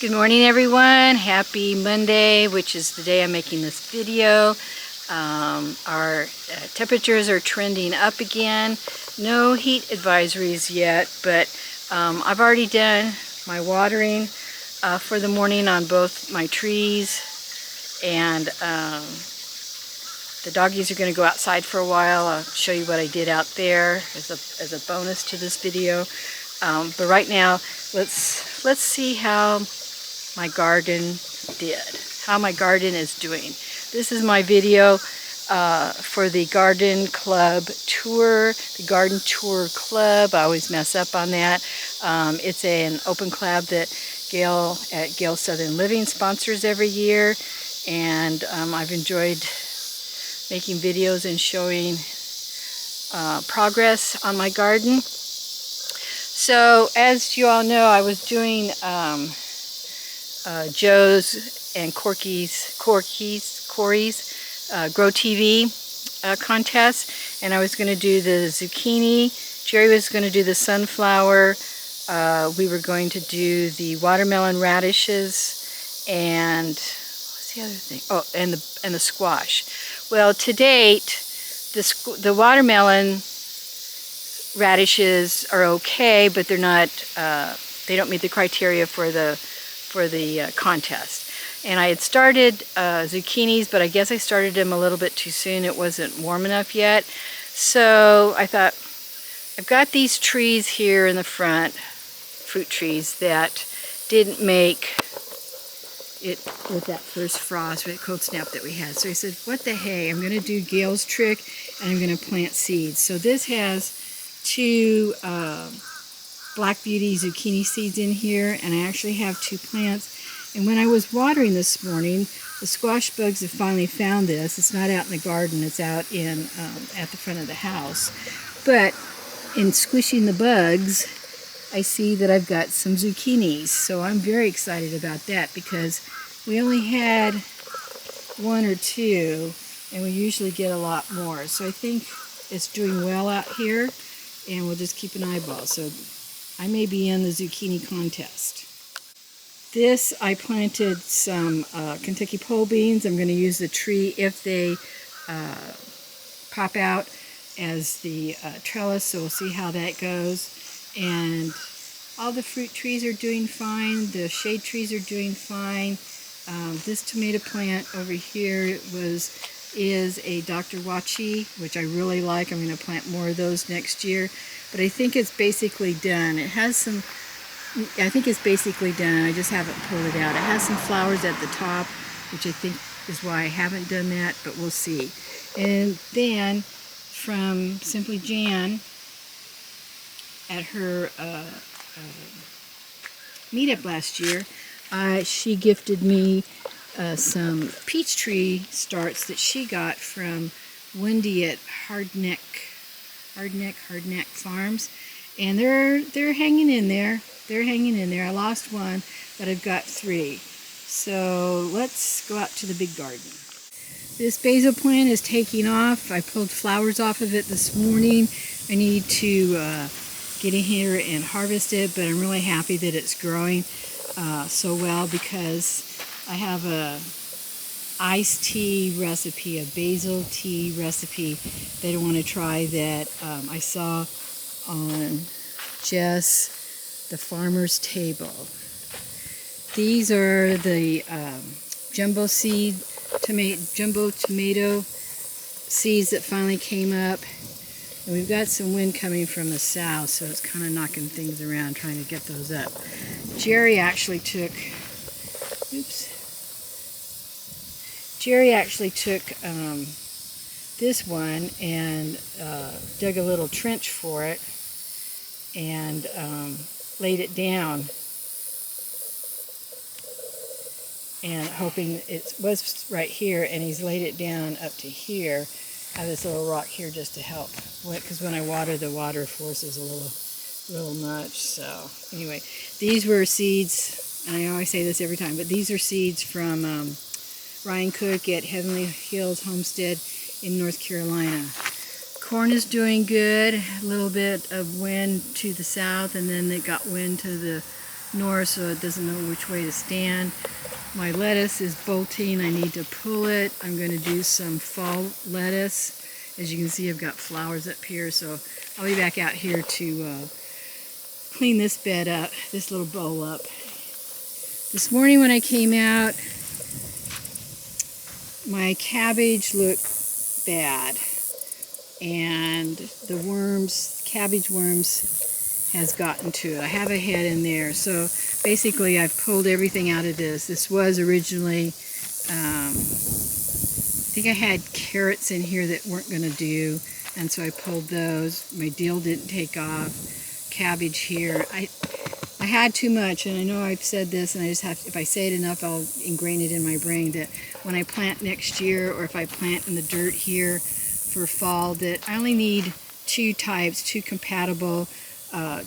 Good morning, everyone. Happy Monday, which is the day I'm making this video. Our temperatures are trending up again. No heat advisories yet, but I've already done my watering for the morning on both my trees, and the doggies are going to go outside for a while. I'll show you what I did out there as a bonus to this video. But right now, let's see how my garden how my garden is doing. This is my video for the garden club tour, the garden tour club. I always mess up on that. It's an open club that Gail at Gail Southern Living sponsors every year, and I've enjoyed making videos and showing progress on my garden. So as you all know, I was doing Joe's and Corey's Grow TV contest, and I was going to do the zucchini. Jerry was going to do the sunflower. We were going to do the watermelon radishes, and what's the other thing? Oh, and the squash. Well, to date, the watermelon radishes are okay, but they're not. They don't meet the criteria for the contest. And I had started zucchinis, but I guess I started them a little bit too soon. It wasn't warm enough yet. So I thought, I've got these trees here in the front, fruit trees, that didn't make it with that first frost, with cold snap that we had. So I said, what the hey, I'm going to do Gail's trick, and I'm going to plant seeds. So this has two Black Beauty zucchini seeds in here, and I actually have two plants. And when I was watering this morning, the squash bugs have finally found this. It's not out in the garden, it's out in at the front of the house. But in squishing the bugs, I see that I've got some zucchinis. So I'm very excited about that, because we only had one or two, and we usually get a lot more. So I think it's doing well out here, and we'll just keep an eyeball. So I may be in the zucchini contest. This, I planted some Kentucky pole beans. I'm going to use the tree if they pop out as the trellis, so we'll see how that goes. And all the fruit trees are doing fine. The shade trees are doing fine. This tomato plant over here is a Dr. Wachi, which I really like. I'm going to plant more of those next year. But I think it's basically done. It has some, I think it's basically done. I just haven't pulled it out. It has some flowers at the top, which I think is why I haven't done that, but we'll see. And then from Simply Jan, at her meetup last year, she gifted me some peach tree starts that she got from Wendy at Hardneck Farms, and they're hanging in there. They're hanging in there. I lost one, but I've got three. So let's go out to the big garden. This basil plant is taking off. I pulled flowers off of it this morning. I need to get in here and harvest it, but I'm really happy that it's growing so well, because I have a iced tea recipe, a basil tea recipe that I want to try, that I saw on Jess the Farmer's Table. These are the jumbo tomato seeds that finally came up, and we've got some wind coming from the south, so it's kind of knocking things around trying to get those up. Jerry actually took this one and dug a little trench for it, and laid it down, and hoping it was right here, and he's laid it down up to here. I have this little rock here just to help, because when I water, the water forces a little much. So anyway, these were seeds, and I always say this every time, but these are seeds from Ryan Cook at Heavenly Hills Homestead in North Carolina. Corn is doing good. A little bit of wind to the south, and then it got wind to the north, so it doesn't know which way to stand. My lettuce is bolting. I need to pull it. I'm going to do some fall lettuce. As you can see, I've got flowers up here, so I'll be back out here to clean this bed up, this little bowl up. This morning when I came out, my cabbage looked bad, and the worms, cabbage worms, has gotten to it. I have a head in there, so basically I've pulled everything out of this. This was originally, I think I had carrots in here that weren't going to do, and so I pulled those. My dill didn't take off. Cabbage here. I had too much, and I know I've said this, and I just have to, if I say it enough, I'll ingrain it in my brain that when I plant next year, or if I plant in the dirt here for fall, that I only need two compatible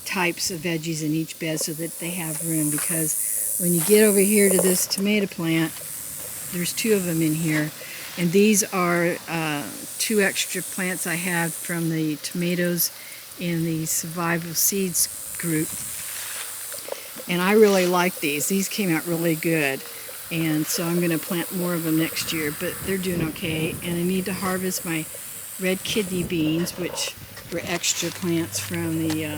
types of veggies in each bed so that they have room, because when you get over here to this tomato plant, there's two of them in here, and these are two extra plants I have from the tomatoes in the survival seeds group, and I really like these. These came out really good, and so I'm going to plant more of them next year, but they're doing okay. And I need to harvest my red kidney beans, which were extra plants from the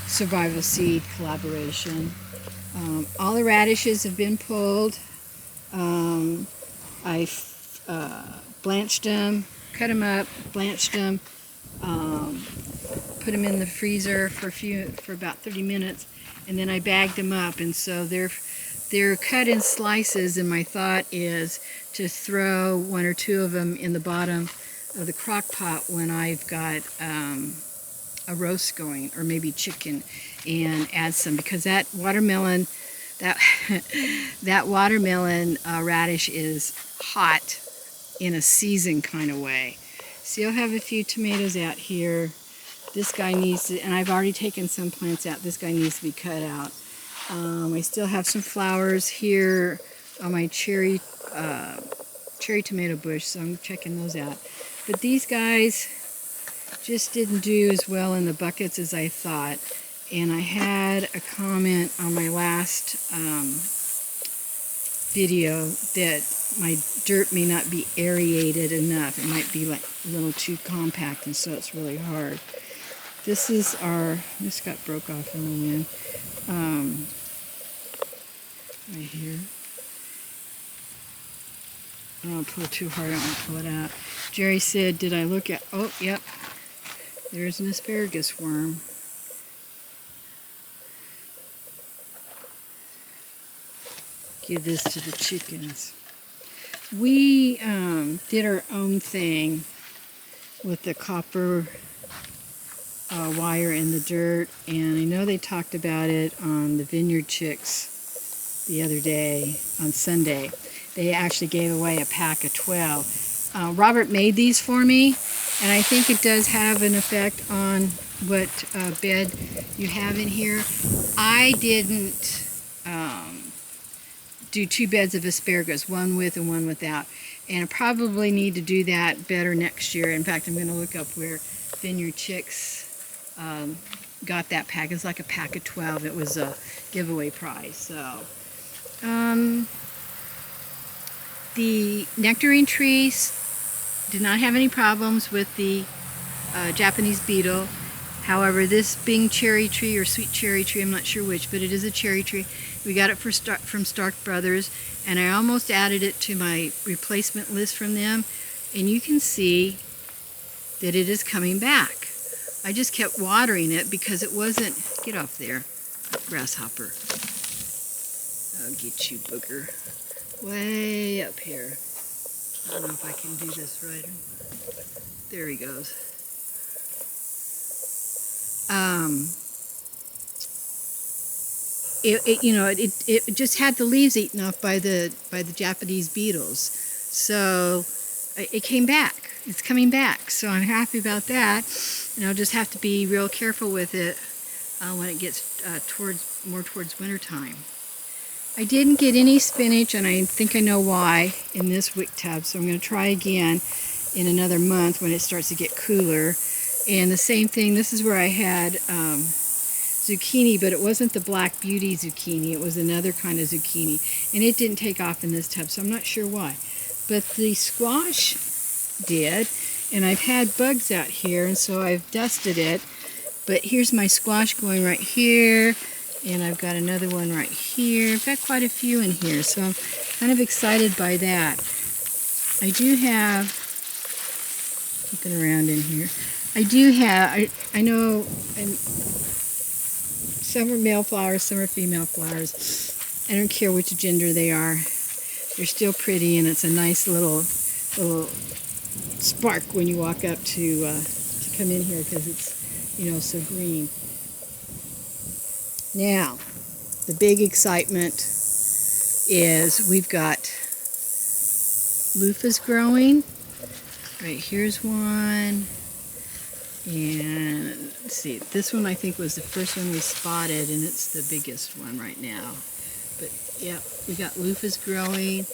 survival seed collaboration. All the radishes have been pulled. I blanched them, cut them up, blanched them, put them in the freezer for about 30 minutes, and then I bagged them up, and so they're cut in slices, and my thought is to throw one or two of them in the bottom of the crock pot when I've got a roast going, or maybe chicken, and add some, because that watermelon that watermelon radish is hot in a season kind of way. So you'll have a few tomatoes out here. This guy needs to, and I've already taken some plants out, this guy needs to be cut out. I still have some flowers here on my cherry tomato bush, so I'm checking those out. But these guys just didn't do as well in the buckets as I thought. And I had a comment on my last video that my dirt may not be aerated enough. It might be like a little too compact, and so it's really hard. This is this got broke off in the wind. Right here. I don't want to pull too hard, I don't want to pull it out. Jerry said, did I look at, oh, yep. There's an asparagus worm. Give this to the chickens. We did our own thing with the copper wire in the dirt, and I know they talked about it on the Vineyard Chicks the other day, on Sunday. They actually gave away a pack of 12. Robert made these for me, and I think it does have an effect on what bed you have in here. I didn't do two beds of asparagus, one with and one without, and I probably need to do that better next year. In fact, I'm going to look up where Vineyard Chicks got that pack. It's like a pack of 12. It was a giveaway prize. So the nectarine trees did not have any problems with the Japanese beetle. However, this Bing cherry tree, or sweet cherry tree, I'm not sure which, but it is a cherry tree. We got it from Stark Brothers, and I almost added it to my replacement list from them, and you can see that it is coming back. I just kept watering it because it wasn't, get off there, grasshopper. I'll get you, booger. Way up here. I don't know if I can do this right. There he goes. It just had the leaves eaten off by the Japanese beetles, so it came back. It's coming back, so I'm happy about that. And I'll just have to be real careful with it when it gets more towards winter time. I didn't get any spinach, and I think I know why, in this wick tub, so I'm going to try again in another month when it starts to get cooler. And the same thing, this is where I had zucchini, but it wasn't the Black Beauty zucchini. It was another kind of zucchini, and it didn't take off in this tub, so I'm not sure why. But the squash did, and I've had bugs out here, and so I've dusted it. But here's my squash going right here, and I've got another one right here. I've got quite a few in here, so I'm kind of excited by that. I do have, looking around in here, I do have, I know some are male flowers, some are female flowers. I don't care which gender they are. They're still pretty, and it's a nice little spark when you walk up to come in here, because it's, you know, so green. Now, the big excitement is we've got loofahs growing. Right here's one. And let's see, this one I think was the first one we spotted, and it's the biggest one right now. But yeah, we got loofahs growing.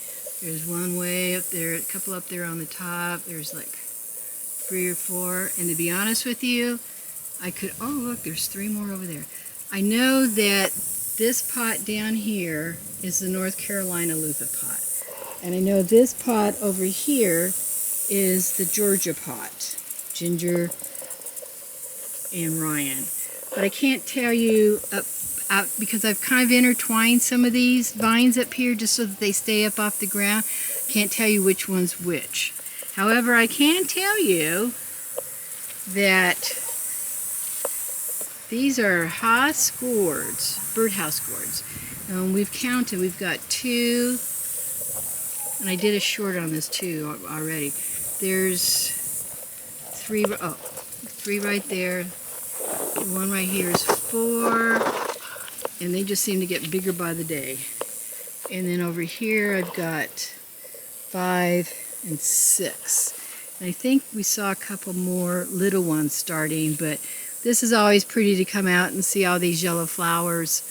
There's one way up there, a couple up there on the top. There's like 3 or 4. And to be honest with you, I could, oh look, there's 3 more over there. I know that this pot down here is the North Carolina loofah pot. And I know this pot over here is the Georgia pot. Ginger and Ryan. But I can't tell you out because I've kind of intertwined some of these vines up here just so that they stay up off the ground. Can't tell you which one's which. However, I can tell you that these are Haas gourds, birdhouse gourds. We've counted, we've got 2, and I did a short on this too already. There's 3, oh, 3 right there. One right here is 4, and they just seem to get bigger by the day. And then over here I've got 5 and 6. And I think we saw a couple more little ones starting, but this is always pretty to come out and see all these yellow flowers,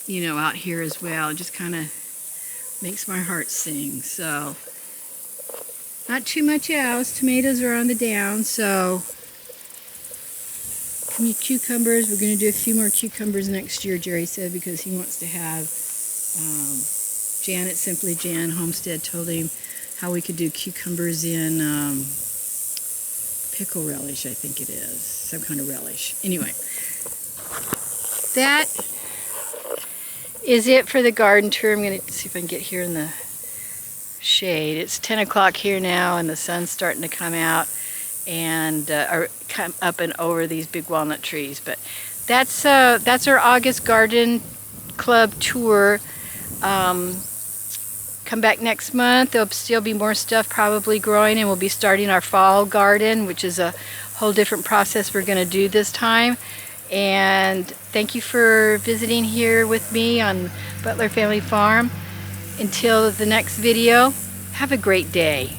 you know, out here as well. It just kind of makes my heart sing. So, not too much else. Tomatoes are on the down, so cucumbers, we're going to do a few more cucumbers next year, Jerry said, because he wants to have Janet, Simply Jan Homestead, told him how we could do cucumbers in pickle relish, I think it is. Some kind of relish. Anyway, that is it for the garden tour. I'm going to see if I can get here in the shade. It's 10 o'clock here now, and the sun's starting to come out and or come up and over these big walnut trees. But that's our August Garden Club tour. Come back next month. There'll still be more stuff probably growing, and we'll be starting our fall garden, which is a whole different process we're going to do this time. And thank you for visiting here with me on Butler Family Farm. Until the next video, have a great day.